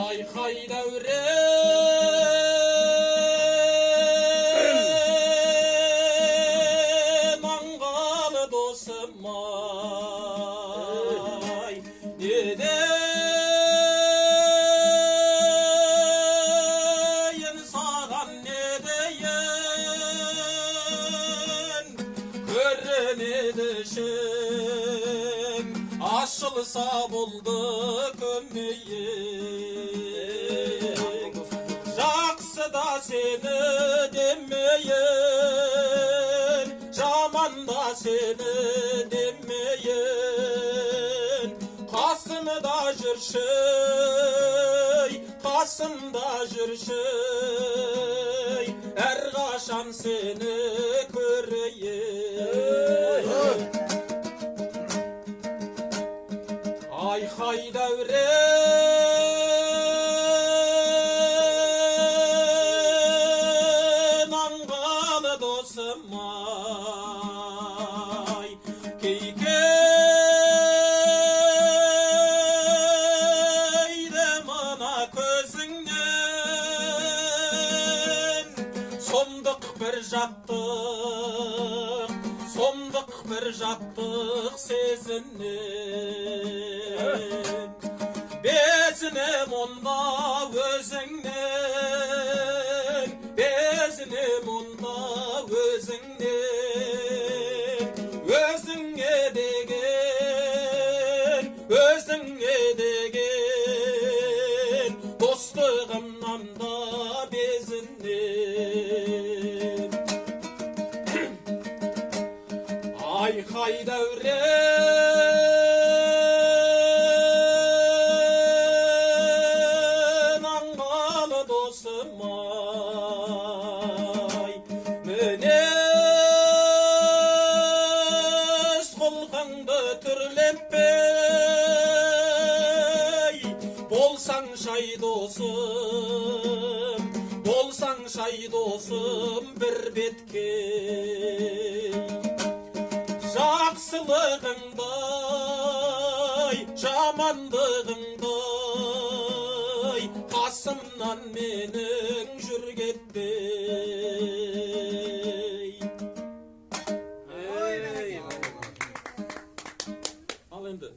Ayhay dәуре маңғалы досым ай не дейін саған не дейін көрінеді ішің ашылса болды көмейін жақсыда сені демейін жаманда сені демейін қасымда жүрші қасымда жүрші әрқашан сені көрейін айхай дәуре маңғалы досым ай кейкейді мына көзіңнен сомдық бір жаттық сезіннен безінем онда өзіңнен безінем онда өзіңнен өзіңе деген достығымнан да безінем айхай дәуре маңғалы досым ай мінез құлқыңды түрлетпей болсаң шай досым бір бетке жақсылығыңдай жамандығыңдай қасымнан менің жүргетпей ал енді